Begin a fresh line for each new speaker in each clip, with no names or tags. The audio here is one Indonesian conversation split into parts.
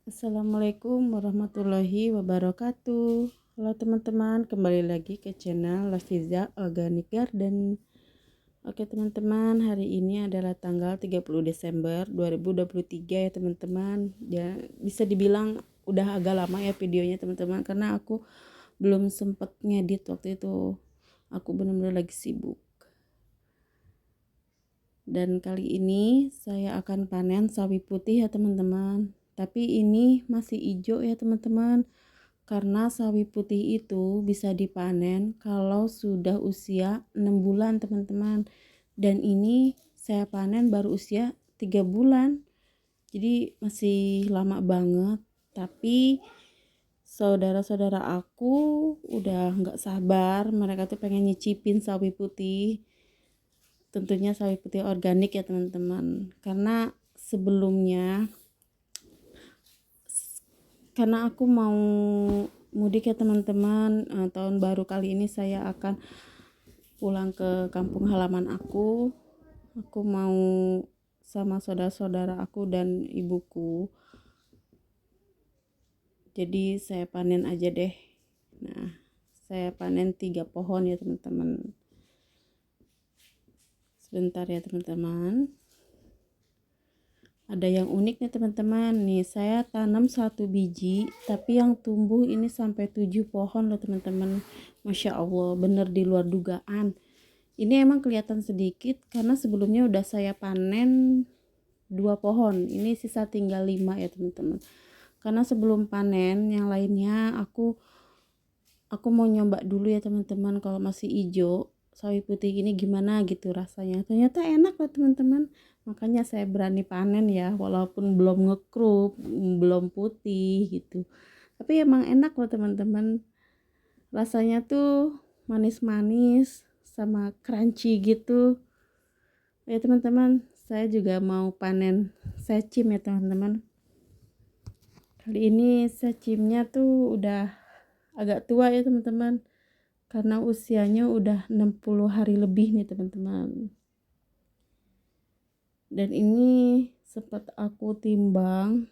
Assalamualaikum warahmatullahi wabarakatuh. Halo teman-teman, kembali lagi ke channel Lafiza Organic Garden. Oke teman-teman, hari ini adalah tanggal 30 Desember 2023 ya teman-teman. Ya, bisa dibilang udah agak lama ya videonya teman-teman, karena aku belum sempat ngedit waktu itu. Aku benar-benar lagi sibuk. Dan kali ini saya akan panen sawi putih ya teman-teman. Tapi ini masih hijau ya teman-teman. Karena sawi putih itu bisa dipanen kalau sudah usia 6 bulan teman-teman. Dan ini saya panen baru usia 3 bulan. Jadi masih lama banget. Tapi saudara-saudara aku udah nggak sabar. Mereka tuh pengen nyicipin sawi putih. Tentunya sawi putih organik ya teman-teman, karena sebelumnya aku mau mudik ya teman-teman. Tahun baru kali ini saya akan pulang ke kampung halaman aku mau sama saudara-saudara aku dan ibuku, jadi saya panen aja deh. Nah, saya panen 3 pohon ya teman-teman. Sebentar ya teman-teman. Ada yang unik nih teman-teman. Nih saya tanam 1 biji, tapi yang tumbuh ini sampai 7 pohon loh teman-teman. Masya Allah, bener di luar dugaan. Ini emang kelihatan sedikit karena sebelumnya udah saya panen 2 pohon. Ini sisa tinggal 5 ya teman-teman. Karena sebelum panen yang lainnya aku mau nyoba dulu ya teman-teman, kalau masih hijau sawi putih ini gimana gitu rasanya. Ternyata enak loh teman-teman, makanya saya berani panen ya, walaupun belum ngekrup, belum putih gitu, tapi emang enak loh teman-teman. Rasanya tuh manis-manis sama crunchy gitu ya teman-teman. Saya juga mau panen secim ya teman-teman. Kali ini secimnya tuh udah agak tua ya teman-teman, karena usianya udah 60 hari lebih nih teman-teman. Dan ini sempat aku timbang,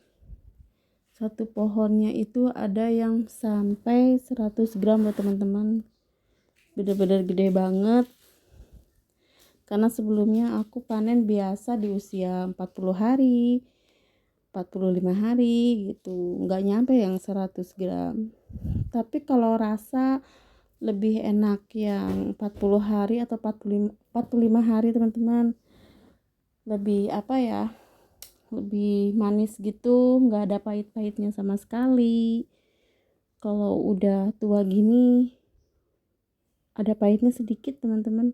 satu pohonnya itu ada yang sampai 100 gram loh teman-teman. Bener-bener gede banget. Karena sebelumnya aku panen biasa di usia 40 hari, 45 hari gitu, nggak nyampe yang 100 gram. Tapi kalau rasa lebih enak yang 40 hari atau 45 hari teman-teman. Lebih apa ya, lebih manis gitu, nggak ada pahit-pahitnya sama sekali. Kalau udah tua gini ada pahitnya sedikit teman-teman.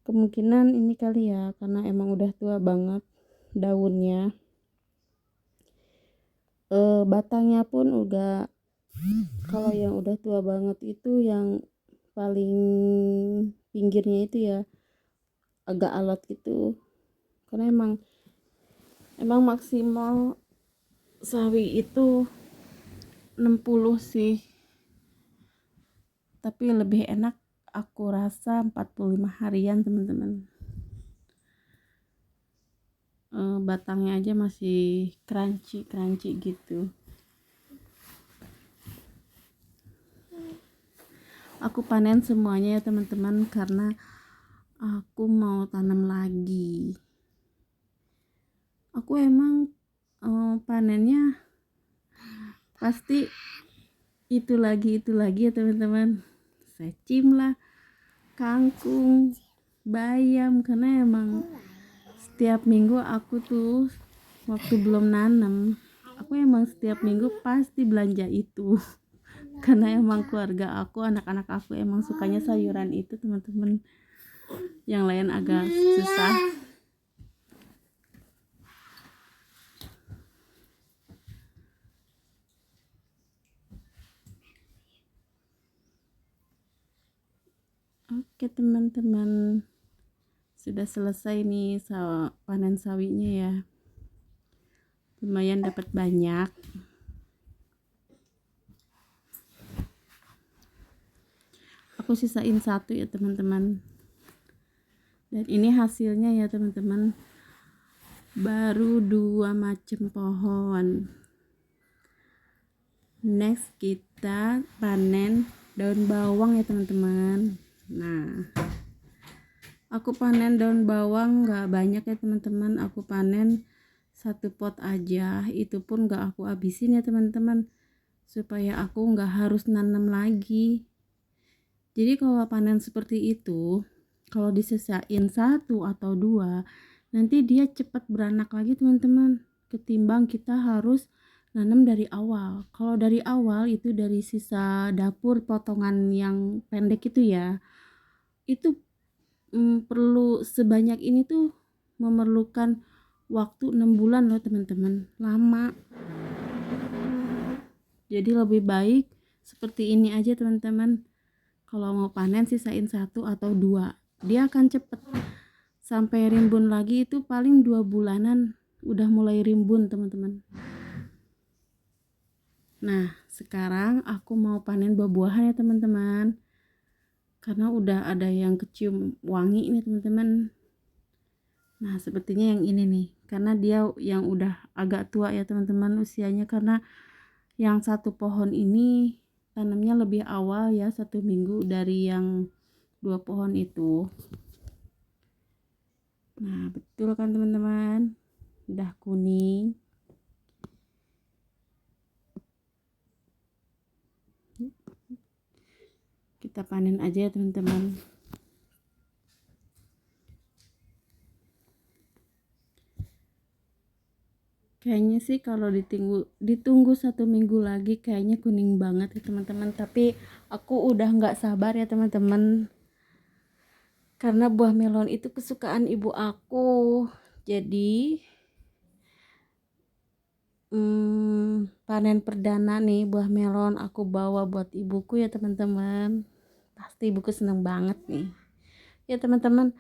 Kemungkinan ini kali ya, karena emang udah tua banget daunnya. Batangnya pun udah, kalau yang udah tua banget itu yang paling pinggirnya itu ya agak alot gitu. Karena emang maksimal sawi itu 60 sih, tapi lebih enak aku rasa 45 harian teman-teman. Batangnya aja masih crunchy gitu. Aku panen semuanya ya teman-teman, karena aku mau tanam lagi. Aku emang panennya pasti itu lagi ya teman-teman. Secim lah, kangkung, bayam, karena emang setiap minggu aku tuh waktu belum nanam, aku emang setiap minggu pasti belanja itu. Karena emang keluarga aku, anak-anak aku emang sukanya sayuran itu teman-teman. Yang lain agak susah. Oke teman-teman, sudah selesai nih panen sawinya ya. Lumayan dapat banyak. Aku sisain 1 ya teman-teman. Dan ini hasilnya ya teman-teman. Baru 2 macam pohon. Next kita panen daun bawang ya teman-teman. Nah, aku panen daun bawang nggak banyak ya teman-teman, aku panen satu pot aja, itu pun nggak aku habisin ya teman-teman, supaya aku nggak harus nanam lagi. Jadi kalau panen seperti itu, kalau disesain satu atau dua, nanti dia cepat beranak lagi teman-teman, ketimbang kita harus nanam dari awal. Kalau dari awal itu dari sisa dapur potongan yang pendek itu ya, itu perlu sebanyak ini tuh memerlukan waktu 6 bulan loh teman-teman, lama. Jadi lebih baik seperti ini aja teman-teman. Kalau mau panen sisain satu atau dua, dia akan cepet. Sampai rimbun lagi itu paling 2 bulanan udah mulai rimbun teman-teman. Nah sekarang aku mau panen buah-buahan ya teman-teman, karena udah ada yang kecium wangi nih teman-teman. Nah sepertinya yang ini nih, karena dia yang udah agak tua ya teman-teman usianya, karena yang satu pohon ini tanamnya lebih awal ya, 1 minggu dari yang 2 pohon itu. Nah betul kan teman-teman, udah kuning. Kita panen aja ya teman-teman. Kayaknya sih kalau ditunggu 1 minggu lagi kayaknya kuning banget ya teman-teman, tapi aku udah nggak sabar ya teman-teman, karena buah melon itu kesukaan ibu aku. Jadi panen perdana nih buah melon aku bawa buat ibuku ya teman-teman. Pasti ibuku seneng banget nih ya teman-teman.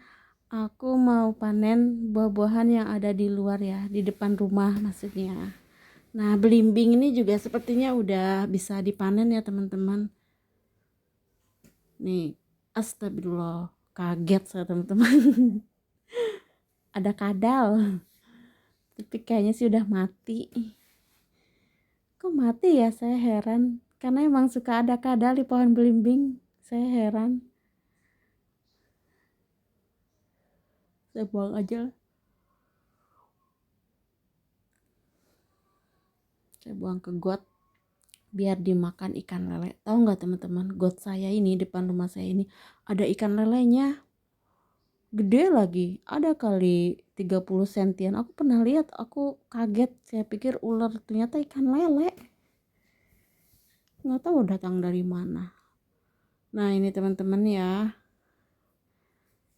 Aku mau panen buah-buahan yang ada di luar ya, di depan rumah maksudnya. Nah belimbing ini juga sepertinya udah bisa dipanen ya teman-teman. Nih, astagfirullah, kaget saya teman-teman. Ada kadal, tapi kayaknya sih udah mati. Kok mati ya, saya heran, karena emang suka ada kadal di pohon belimbing. Saya heran. Saya buang aja lah. Saya buang ke got biar dimakan ikan lele. Tahu nggak teman-teman, got saya ini, depan rumah saya ini ada ikan lelenya, gede lagi, ada kali 30 sentian. Aku pernah lihat, aku kaget, saya pikir ular, ternyata ikan lele. Nggak tahu datang dari mana. Nah ini teman-teman ya,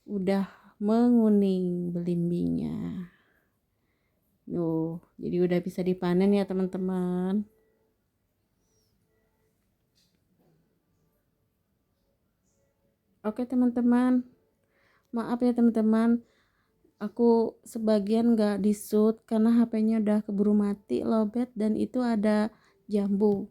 udah menguning belimbingnya. Jadi udah bisa dipanen ya teman-teman. Oke teman-teman, maaf ya teman-teman, aku sebagian nggak di-shoot karena HP-nya udah keburu mati lowbat, dan itu ada jambu.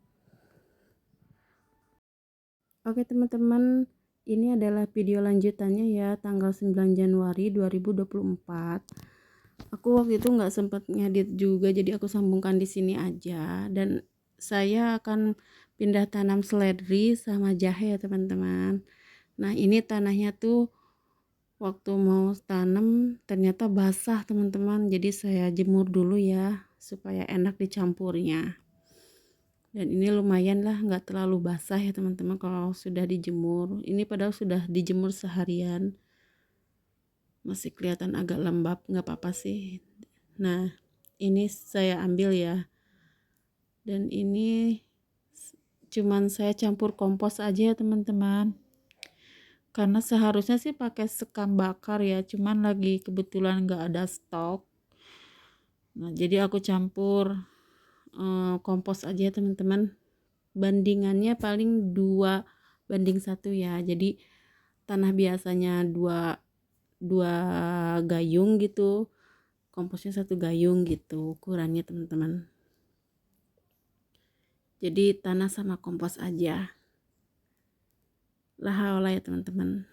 Oke teman-teman, ini adalah video lanjutannya ya, tanggal 9 Januari 2024. Aku waktu itu nggak sempat ngedit juga, jadi aku sambungkan di sini aja. Dan saya akan pindah tanam seledri sama jahe ya teman-teman. Nah ini tanahnya tuh waktu mau tanam ternyata basah teman-teman, jadi saya jemur dulu ya supaya enak dicampurnya. Dan ini lumayan lah, nggak terlalu basah ya teman-teman kalau sudah dijemur. Ini padahal sudah dijemur seharian, masih kelihatan agak lembab, nggak apa-apa sih. Nah ini saya ambil ya, dan ini cuman saya campur kompos aja ya teman-teman, karena seharusnya sih pakai sekam bakar ya, cuman lagi kebetulan nggak ada stok. Nah jadi aku campur kompos aja teman-teman, bandingannya paling 2:1 ya. Jadi tanah biasanya dua gayung gitu, komposnya 1 gayung gitu ukurannya teman-teman. Jadi tanah sama kompos aja lah ya teman-teman.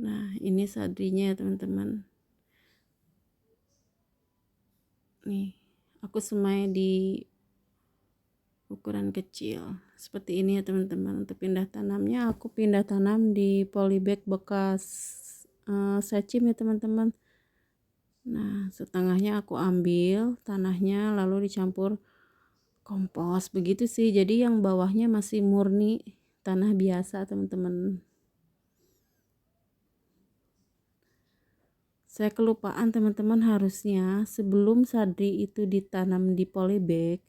Nah ini sadrinya ya teman-teman. Nih aku semai di ukuran kecil seperti ini ya teman-teman. Untuk pindah tanamnya aku pindah tanam di polybag bekas secim ya teman-teman. Nah setengahnya aku ambil tanahnya lalu dicampur kompos begitu sih, jadi yang bawahnya masih murni tanah biasa teman-teman. Saya kelupaan teman-teman, harusnya sebelum sadri itu ditanam di polybag,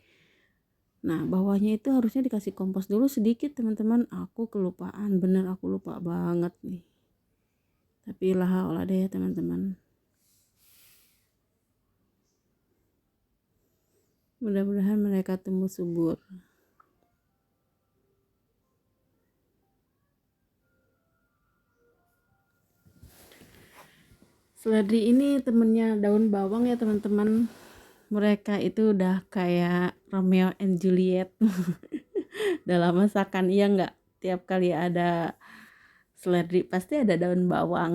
nah bawahnya itu harusnya dikasih kompos dulu sedikit teman-teman. Aku kelupaan, bener aku lupa banget nih, tapi olah deh ya teman-teman. Mudah-mudahan mereka tumbuh subur. Seledri ini temennya daun bawang ya teman-teman. Mereka itu udah kayak Romeo and Juliet dalam masakan, iya nggak? Tiap kali ada seledri pasti ada daun bawang.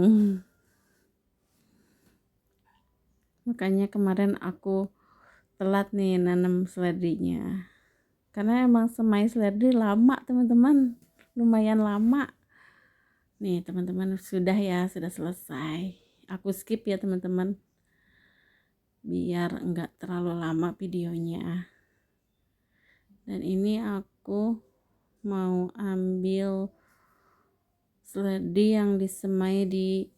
Makanya kemarin aku telat nih nanam seledrinya, karena emang semai seledri lama teman-teman, lumayan lama. Nih teman-teman, sudah ya, sudah selesai. Aku skip ya teman-teman biar enggak terlalu lama videonya. Dan ini aku mau ambil seledri yang disemai di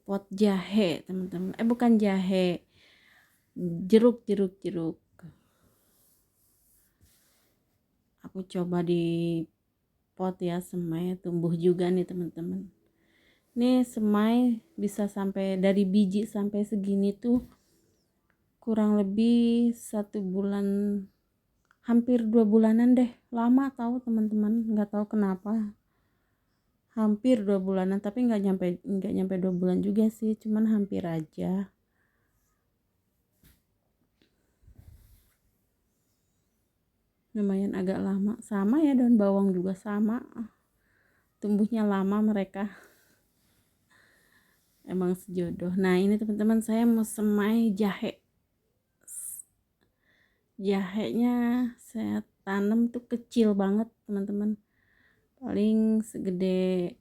pot jahe teman-teman. Bukan jahe, jeruk. Aku coba di pot ya, semai tumbuh juga nih teman-teman. Nih semai bisa sampai dari biji sampai segini tuh kurang lebih 1 bulan, hampir 2 bulanan deh. Lama tahu teman-teman, nggak tahu kenapa. Hampir 2 bulanan, tapi nggak nyampe 2 bulan juga sih, cuman hampir aja. Lumayan agak lama. Sama ya, daun bawang juga sama, tumbuhnya lama mereka, emang sejodoh. Nah ini teman-teman, saya mau semai jahe. Jahenya saya tanam tuh kecil banget teman-teman, paling segede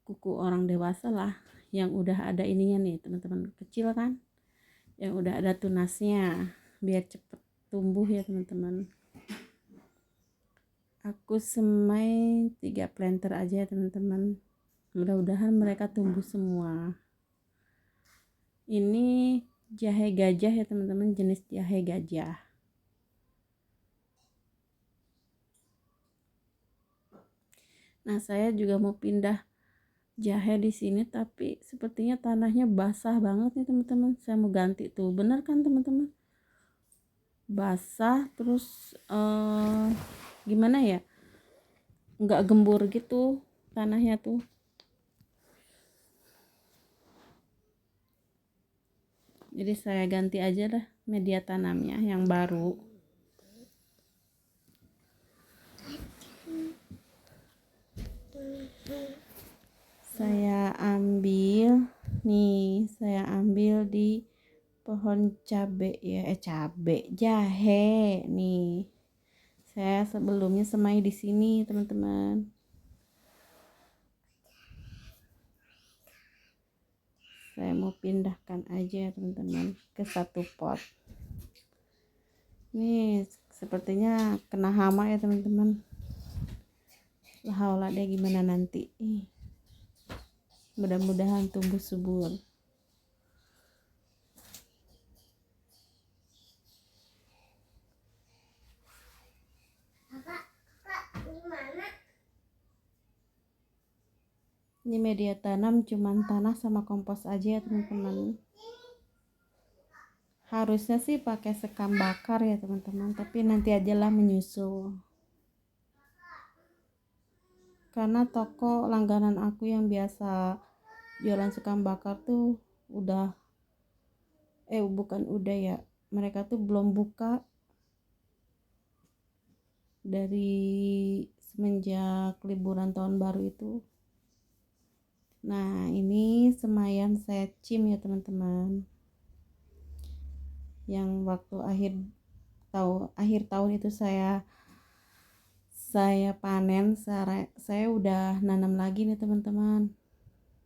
kuku orang dewasa lah, yang udah ada ininya nih teman-teman, kecil kan, yang udah ada tunasnya biar cepet tumbuh ya teman-teman. Aku semai 3 planter aja ya teman-teman, mudah-mudahan mereka tumbuh semua. Ini jahe gajah ya teman-teman, jenis jahe gajah. Nah saya juga mau pindah jahe di sini, tapi sepertinya tanahnya basah banget nih teman-teman. Saya mau ganti tuh, bener kan teman-teman, basah terus gimana ya, nggak gembur gitu tanahnya tuh. Jadi saya ganti aja dah media tanamnya yang baru. Saya ambil di pohon cabe ya, jahe nih. Saya sebelumnya semai di sini teman-teman. Saya mau pindahkan aja teman-teman ke satu pot. Nih sepertinya kena hama ya teman-teman. Lah deh gimana nanti. Mudah-mudahan tumbuh subur. Ini media tanam cuman tanah sama kompos aja ya teman-teman. Harusnya sih pakai sekam bakar ya teman-teman, tapi nanti ajalah menyusul. Karena toko langganan aku yang biasa jualan sekam bakar tuh mereka tuh belum buka dari semenjak liburan tahun baru itu. Nah ini semayan saya cim ya teman-teman, yang waktu akhir tahun itu saya panen. Saya udah nanam lagi nih teman-teman.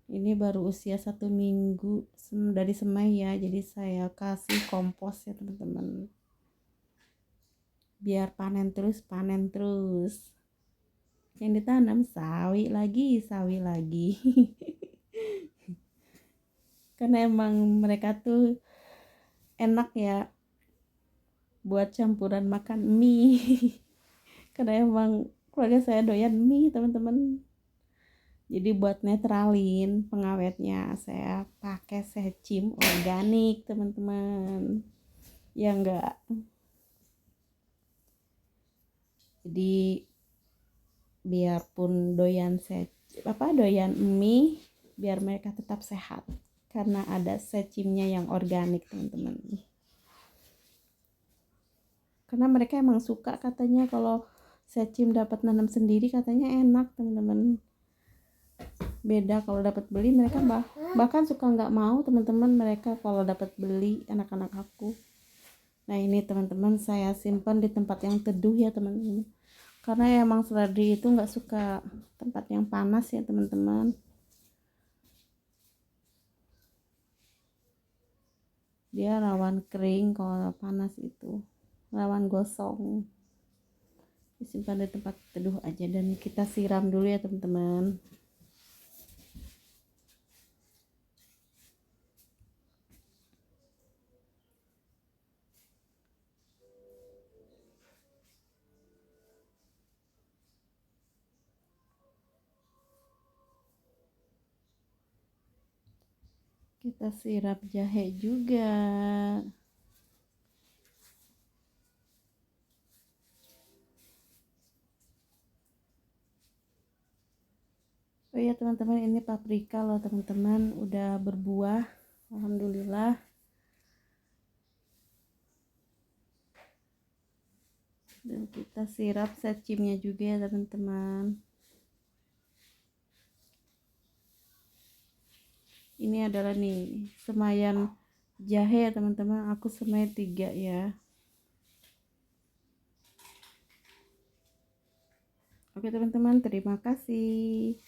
Ini baru usia 1 minggu dari semai ya, jadi saya kasih kompos ya teman-teman, biar panen terus. Yang ditanam sawi lagi karena emang mereka tuh enak ya buat campuran makan mie. Karena emang keluarga saya doyan mie teman-teman, jadi buat netralin pengawetnya saya pakai secim organik teman-teman, ya enggak. Jadi biarpun doyan mie, biar mereka tetap sehat karena ada secimnya yang organik teman-teman. Karena mereka emang suka katanya kalau secim dapat nanam sendiri, katanya enak teman-teman. Beda kalau dapat beli, mereka bahkan suka nggak mau teman-teman mereka kalau dapat beli, anak-anak aku. Nah ini teman-teman saya simpan di tempat yang teduh ya teman-teman, karena emang seledri itu nggak suka tempat yang panas ya teman-teman. Dia rawan kering kalau panas, itu rawan gosong. Disimpan di tempat teduh aja dan kita siram dulu ya teman-teman. Kita sirap jahe juga. Oh iya teman-teman, ini paprika loh teman-teman, udah berbuah, alhamdulillah. Dan kita sirap secimnya juga ya teman-teman. Ini adalah nih semayan jahe ya teman-teman, aku semai 3 ya. Oke teman-teman, terima kasih.